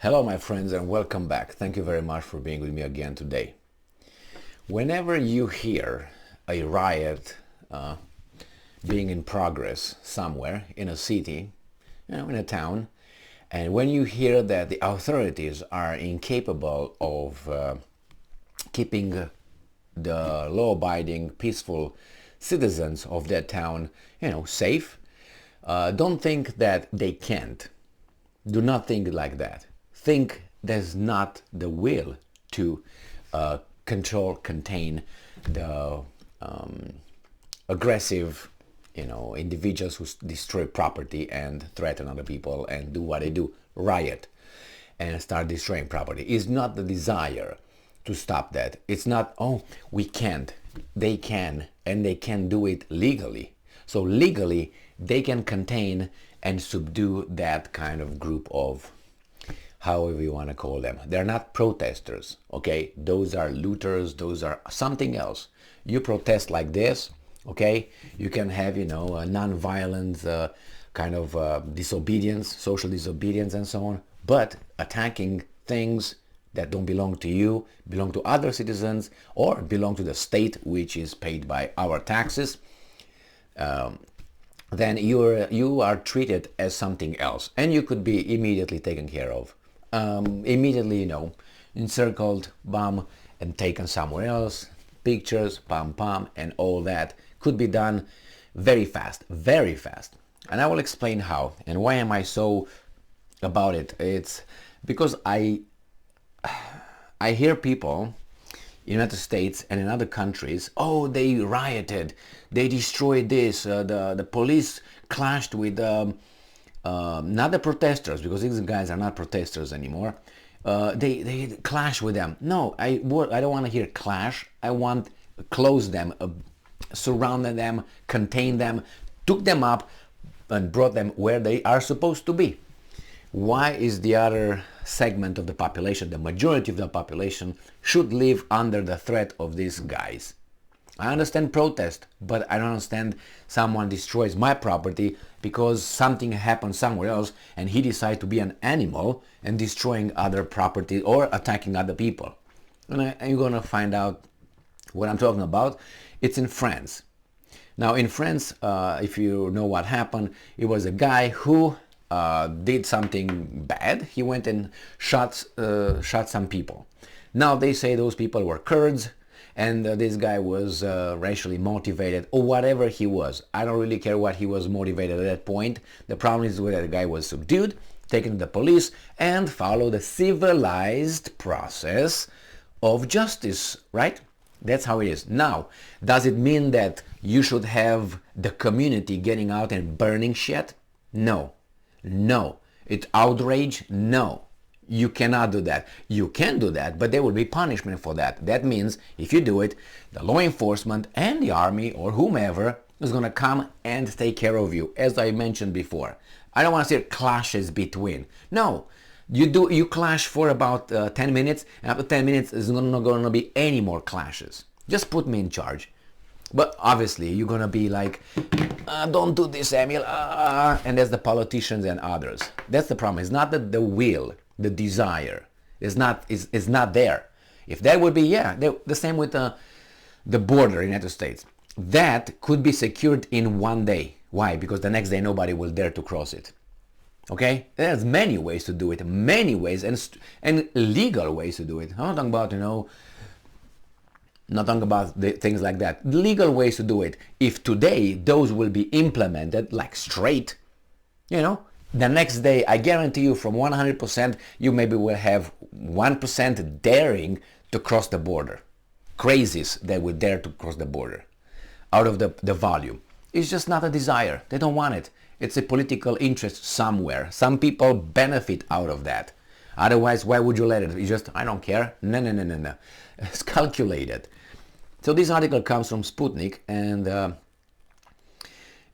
Hello my friends and welcome back. Thank you very much for being with me again today. Whenever you hear a riot being in progress somewhere in a city, in a town, and when you hear that the authorities are incapable of keeping the law-abiding, peaceful citizens of that town, safe, don't think that they can't. Do not think like that. Think there's not the will to control, contain the aggressive, individuals who destroy property and threaten other people and do what they do, riot and start destroying property. It's not the desire to stop that. It's not, oh, we can't. They can, and they can do it legally. So legally, they can contain and subdue that kind of group of, however you want to call them. They're not protesters, okay? Those are looters, those are something else. You protest like this, okay? You can have, a non-violent kind of disobedience, social disobedience and so on, but attacking things that don't belong to you, belong to other citizens, or belong to the state, which is paid by our taxes, then you are treated as something else, and you could be immediately taken care of. Immediately, encircled, bomb, and taken somewhere else, pictures, pam pam, and all that could be done very fast, very fast. And I will explain how, and why am I so about it. It's because I hear people in United States and in other countries, oh, they rioted, they destroyed this, the police clashed with not the protesters, because these guys are not protesters anymore. They clash with them. No, I don't want to hear clash. I want close them, surrounded them, contain them, took them up and brought them where they are supposed to be. Why is the other segment of the population, the majority of the population, should live under the threat of these guys? I understand protest, but I don't understand someone destroys my property because something happened somewhere else and he decides to be an animal and destroying other property or attacking other people. And you're going to find out what I'm talking about. It's in France. Now in France, if you know what happened, it was a guy who did something bad. He went and shot some people. Now they say those people were Kurds, and this guy was racially motivated, or whatever he was. I don't really care what he was motivated at that point. The problem is that the guy was subdued, taken to the police, and followed the civilized process of justice, right? That's how it is. Now, does it mean that you should have the community getting out and burning shit? No. No. It's outrage? No. You cannot do that. You can do that, but there will be punishment for that. That means if you do it, the law enforcement and the army or whomever is going to come and take care of you, as I mentioned before. I don't want to see clashes between. No. You clash for about 10 minutes, and after 10 minutes there's not going to be any more clashes. Just put me in charge. But obviously you're going to be like, don't do this, Emil, and there's the politicians and others. That's the problem. It's not that the will, the desire is not there. If that would be, the same with the border in the United States. That could be secured in one day. Why? Because the next day nobody will dare to cross it. Okay? There's many ways to do it, many ways, and legal ways to do it. I'm not talking about, not talking about things like that. Legal ways to do it. If today those will be implemented like straight, the next day, I guarantee you from 100%, you maybe will have 1% daring to cross the border. Crazies that would dare to cross the border out of the volume. It's just not a desire. They don't want it. It's a political interest somewhere. Some people benefit out of that. Otherwise, why would you let it? It's just, I don't care. No. It's calculated. So this article comes from Sputnik, and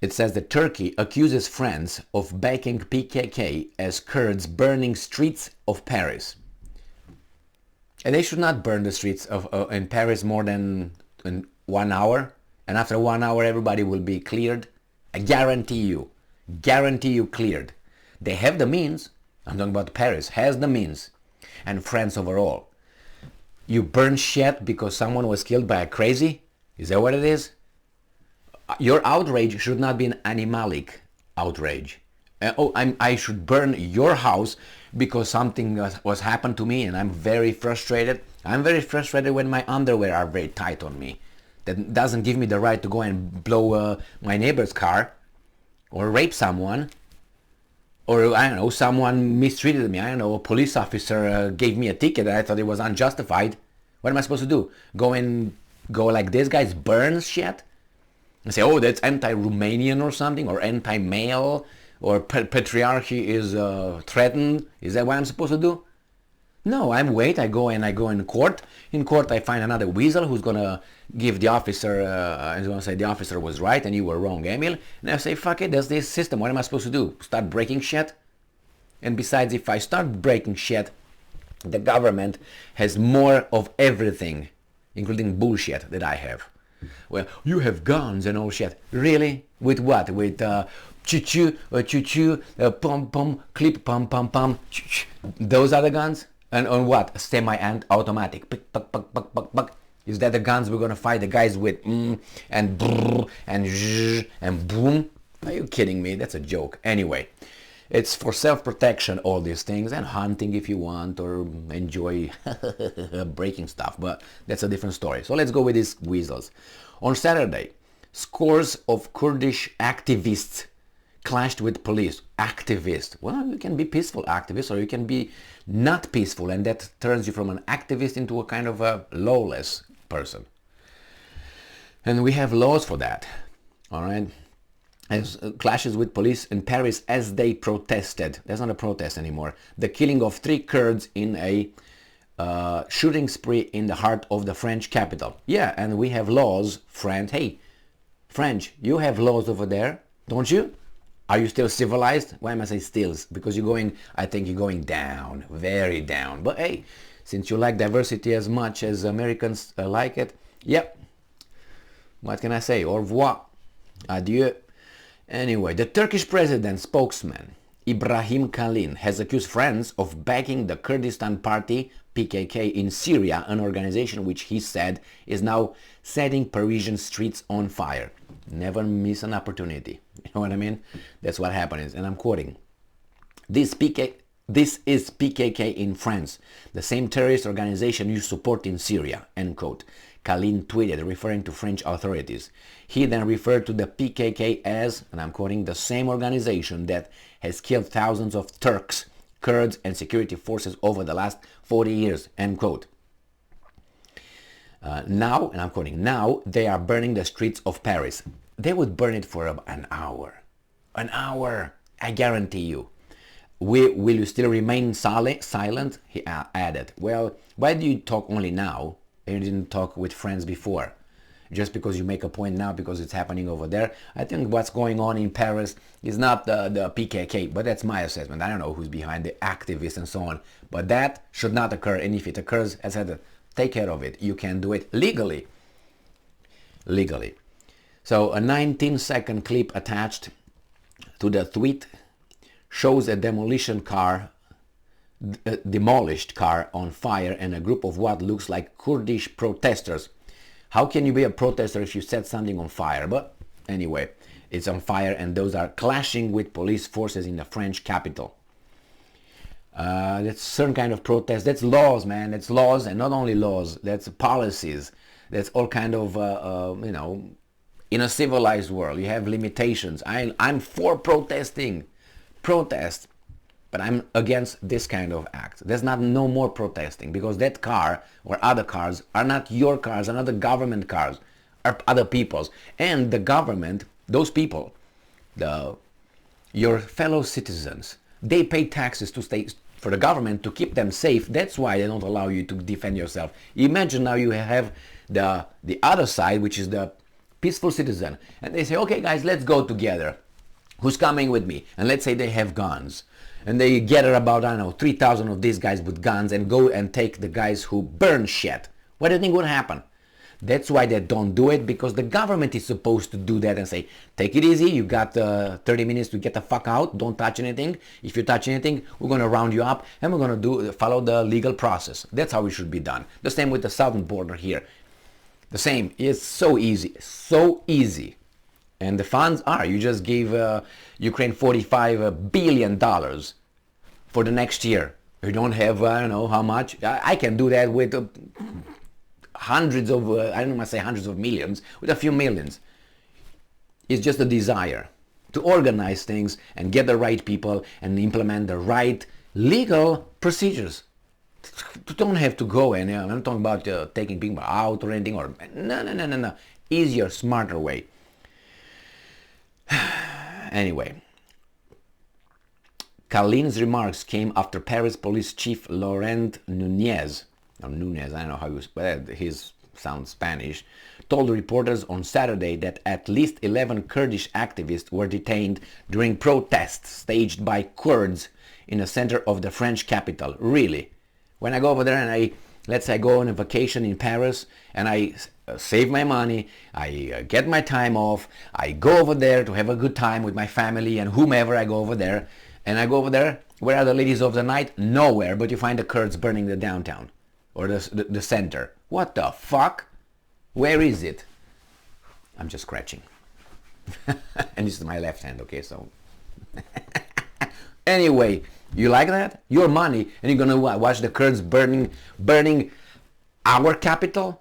it says that Turkey accuses France of backing PKK as Kurds burning streets of Paris. And they should not burn the streets in Paris more than in 1 hour. And after 1 hour, everybody will be cleared. I guarantee you cleared. They have the means. I'm talking about Paris, has the means, and France overall. You burn shit because someone was killed by a crazy? Is that what it is? Your outrage should not be an animalic outrage. I should burn your house because something was happened to me and I'm very frustrated. I'm very frustrated when my underwear are very tight on me. That doesn't give me the right to go and blow my neighbor's car or rape someone. Or, I don't know, someone mistreated me. I don't know, a police officer gave me a ticket and I thought it was unjustified. What am I supposed to do? Go like this guy's burns shit? And say, oh, that's anti-Romanian or something, or anti-male, or patriarchy is threatened. Is that what I'm supposed to do? No, I go in court. In court, I find another weasel who's gonna give the officer, and gonna say the officer was right and you were wrong, Emil. And I say, fuck it, that's this system. What am I supposed to do? Start breaking shit? And besides, if I start breaking shit, the government has more of everything, including bullshit that I have. Well, you have guns and all shit. Really? With what? With choo-choo, choo-choo, pom-pom, clip, pom-pom-pom, those are the guns? And on what? Semi-automatic. Pick, puck, puck, puck, puck, puck. Is that the guns we're gonna fight the guys with? And brrr, and zh, and boom? Are you kidding me? That's a joke. Anyway, it's for self-protection, all these things, and hunting if you want, or enjoy breaking stuff, but that's a different story. So let's go with these weasels. On Saturday, scores of Kurdish activists clashed with police. Activists. Well, you can be peaceful activist, or you can be not peaceful, and that turns you from an activist into a kind of a lawless person. And we have laws for that. All right. As clashes with police in Paris as they protested. That's not a protest anymore. The killing of 3 Kurds in a shooting spree in the heart of the French capital. Yeah, and we have laws, friend. Hey, French, you have laws over there, don't you? Are you still civilized? Why am I saying still? Because you're going, I think you're going down, very down. But hey, since you like diversity as much as Americans like it, yep. What can I say? Au revoir. Adieu. Anyway, the Turkish president spokesman Ibrahim Kalin has accused France of backing the Kurdistan party PKK in Syria, an organization which he said is now setting Parisian streets on fire. Never miss an opportunity. You know what I mean? That's what happens. And I'm quoting. This is PKK in France, the same terrorist organization you support in Syria, end quote. Kalin tweeted, referring to French authorities. He then referred to the PKK as, and I'm quoting, the same organization that has killed thousands of Turks, Kurds, and security forces over the last 40 years, end quote. Now, and I'm quoting, now they are burning the streets of Paris. They would burn it for an hour. An hour, I guarantee you. Will you still remain silent? He added. Well, why do you talk only now? And you didn't talk with friends before. Just because you make a point now because it's happening over there. I think what's going on in Paris is not the PKK, but that's my assessment. I don't know who's behind the activists and so on. But that should not occur. And if it occurs, as I said, take care of it. You can do it legally. Legally. So a 19-second clip attached to the tweet shows a demolished car on fire and a group of what looks like Kurdish protesters. How can you be a protester if you set something on fire? But anyway, it's on fire and those are clashing with police forces in the French capital. That's a certain kind of protest. That's laws, man. That's laws, and not only laws. That's policies. That's all kind of, in a civilized world, you have limitations. I'm for protesting. Protest. But I'm against this kind of act. There's no more protesting because that car or other cars are not your cars, are not the government cars, are other people's. And the government, those people, your fellow citizens, they pay taxes for the government to keep them safe. That's why they don't allow you to defend yourself. Imagine now you have the other side, which is the peaceful citizen, and they say, okay guys, let's go together. Who's coming with me? And let's say they have guns. And they gather about, 3,000 of these guys with guns and go and take the guys who burn shit. What do you think would happen? That's why they don't do it, because the government is supposed to do that and say, take it easy, you got 30 minutes to get the fuck out, don't touch anything. If you touch anything, we're going to round you up and we're going to follow the legal process. That's how it should be done. The same with the southern border here. The same. It's so easy. So easy. And the funds are, you just gave Ukraine $45 billion for the next year. You don't have, I don't know how much. I can do that with hundreds of, I don't want to say hundreds of millions, with a few millions. It's just a desire to organize things and get the right people and implement the right legal procedures. You don't have to go and, I'm not talking about taking people out or anything, or no. Easier, smarter way. Anyway, Kalin's remarks came after Paris Police Chief Laurent Nunez, I don't know how you spell it, his sounds Spanish, told reporters on Saturday that at least 11 Kurdish activists were detained during protests staged by Kurds in the center of the French capital. Really? When I go over there and let's say I go on a vacation in Paris and I save my money, I get my time off, I go over there to have a good time with my family and whomever I go over there, and I go over there, where are the ladies of the night? Nowhere, but you find the Kurds burning the downtown or the center. What the fuck? Where is it? I'm just scratching. And this is my left hand, okay, so. Anyway, you like that? Your money, and you're gonna watch the Kurds burning our capital?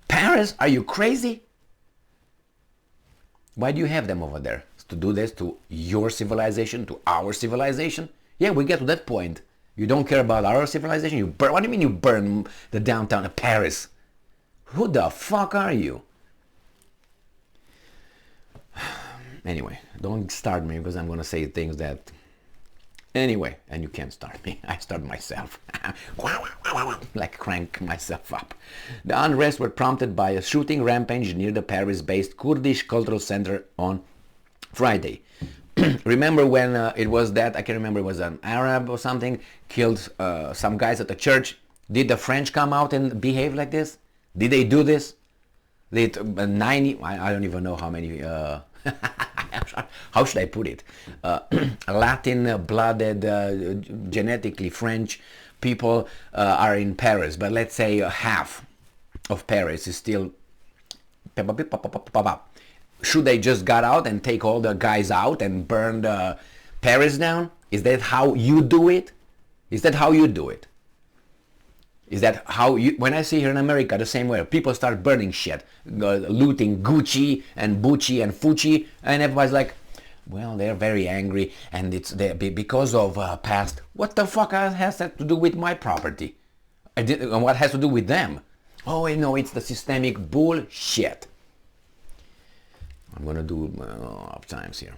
Paris? Are you crazy? Why do you have them over there? To do this to your civilization, to our civilization? Yeah, we get to that point. You don't care about our civilization? You burn. What do you mean you burn the downtown of Paris? Who the fuck are you? Anyway, don't start me, because I'm gonna say things that... Anyway, and you can't start me. I start myself. Like crank myself up. The unrest were prompted by a shooting rampage near the Paris-based Kurdish Cultural Center on Friday. Remember when it was that, I can't remember, it was an Arab or something, killed some guys at the church? Did the French come out and behave like this? Did they do this? Did 90, I don't even know how many, how should I put it? Latin-blooded, genetically French people are in Paris, but let's say half of Paris is still... Should they just got out and take all the guys out and burn Paris down? Is that how you do it? Is that how you do it? Is that how you... When I see here in America, the same way, people start burning shit, looting Gucci and Bucci and Fucci, and everybody's like, well, they're very angry, and it's because of past... What the fuck has that to do with my property? And what has to do with them? Oh, no, it's the systemic bullshit. I'm going to do off times here.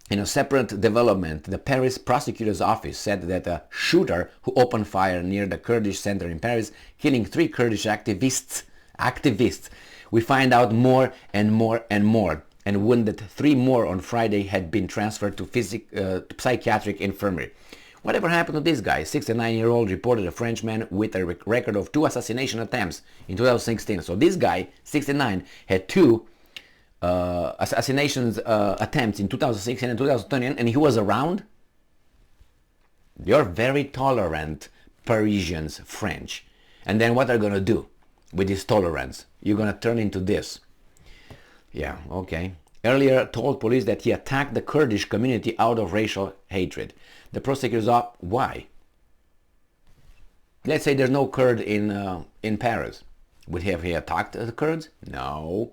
In a separate development, the Paris prosecutor's office said that a shooter who opened fire near the Kurdish center in Paris, killing 3 Kurdish activists, we find out more and more, and wounded 3 more on Friday, had been transferred to psychiatric infirmary. Whatever happened to this guy? 69-year-old reported a Frenchman with a record of 2 assassination attempts in 2016. So this guy, 69, had 2 assassinations attempts in 2016 and 2020, and he was around. You're very tolerant Parisians, French, and then what are you gonna do with this tolerance? You're gonna turn into this. Yeah, okay. Earlier told police that he attacked the Kurdish community out of racial hatred. The prosecutors are... Why? Let's say there's no Kurd in Paris. Would he attacked the Kurds? No.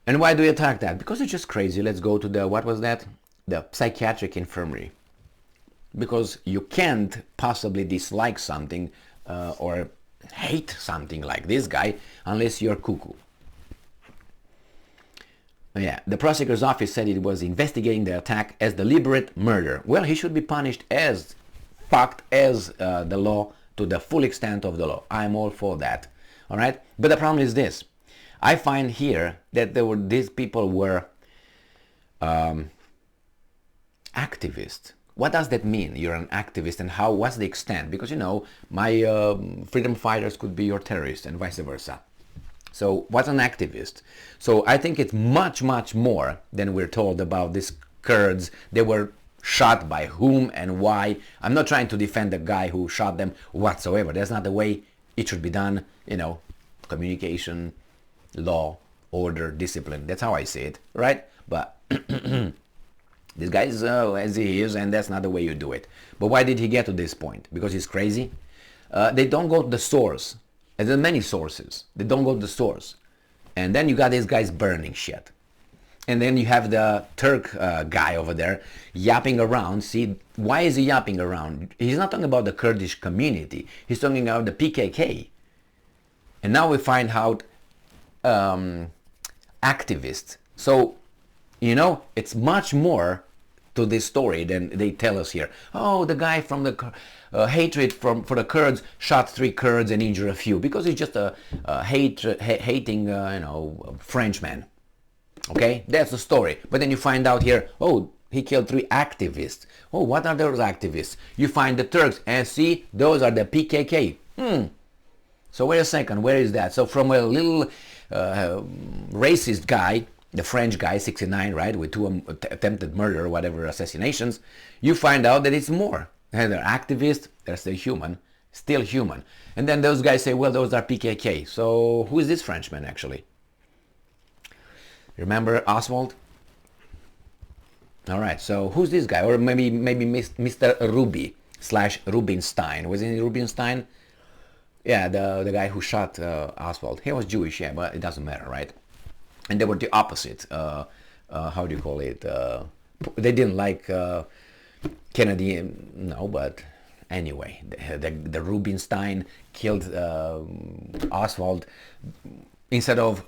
And why do you attack that? Because it's just crazy. Let's go to the, what was that? The psychiatric infirmary. Because you can't possibly dislike something or hate something like this guy unless you're cuckoo. Yeah, the prosecutor's office said it was investigating the attack as deliberate murder. Well, he should be punished as fucked as the law, to the full extent of the law. I'm all for that. All right? But the problem is this. I find here that these people were activists. What does that mean? You're an activist, and what's the extent? Because, you know, my freedom fighters could be your terrorists and vice versa. So what's an activist? So I think it's much, much more than we're told about these Kurds. They were shot by whom and why. I'm not trying to defend the guy who shot them whatsoever. That's not the way it should be done. You know, communication, law, order, discipline. That's how I see it, right? But this guy is as he is, and that's not the way you do it. But why did he get to this point? Because he's crazy? They don't go to the source. And there are many sources. They don't go to the source. And then you got these guys burning shit. And then you have the Turk guy over there yapping around. See, why is he yapping around? He's not talking about the Kurdish community. He's talking about the PKK. And now we find out activists. So, you know, it's much more to this story than they tell us here. Oh, the guy from the hatred for the Kurds shot 3 Kurds and injured a few because he's just a hating, you know, Frenchman. Okay, that's the story. But then you find out here, oh, he killed 3 activists. Oh, what are those activists? You find the Turks and see, those are the PKK. So wait a second, where is that? So from a little racist guy, the French guy, 69, right, with 2 attempted murder or whatever assassinations, you find out that it's more. And they're activists, they're still human. And then those guys say, well, those are PKK. So who is this Frenchman actually? Remember Oswald? All right, so who's this guy? Or maybe Mr. Ruby / Rubinstein. Was it Rubinstein? Yeah, the guy who shot Oswald. He was Jewish, yeah, but it doesn't matter, right? And they were the opposite. How do you call it? They didn't like Kennedy, no, but anyway, the Rubinstein killed Oswald. Instead of,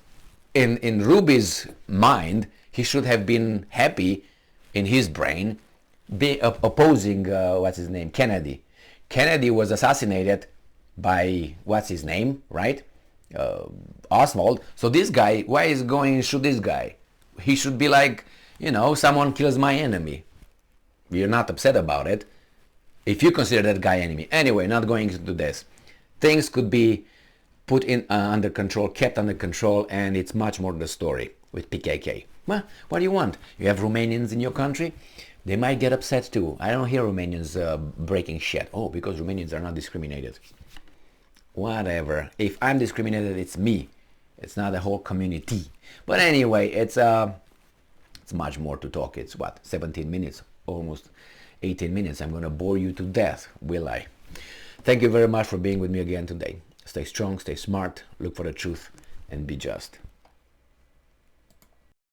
in Ruby's mind, he should have been happy in his brain, opposing, what's his name, Kennedy. Kennedy was assassinated by, what's his name, right? Oswald. So this guy, why is going to shoot this guy? He should be like, you know, someone kills my enemy. You're not upset about it if you consider that guy enemy. Anyway, not going into this. Things could be put in under control, kept under control, and it's much more the story with PKK. Well, what do you want? You have Romanians in your country? They might get upset too. I don't hear Romanians breaking shit. Oh, because Romanians are not discriminated. Whatever. If I'm discriminated, it's me. It's not the whole community. But anyway, it's much more to talk. It's what, 17 minutes, almost 18 minutes. I'm gonna bore you to death, will I? Thank you very much for being with me again today. Stay strong, stay smart, look for the truth, and be just.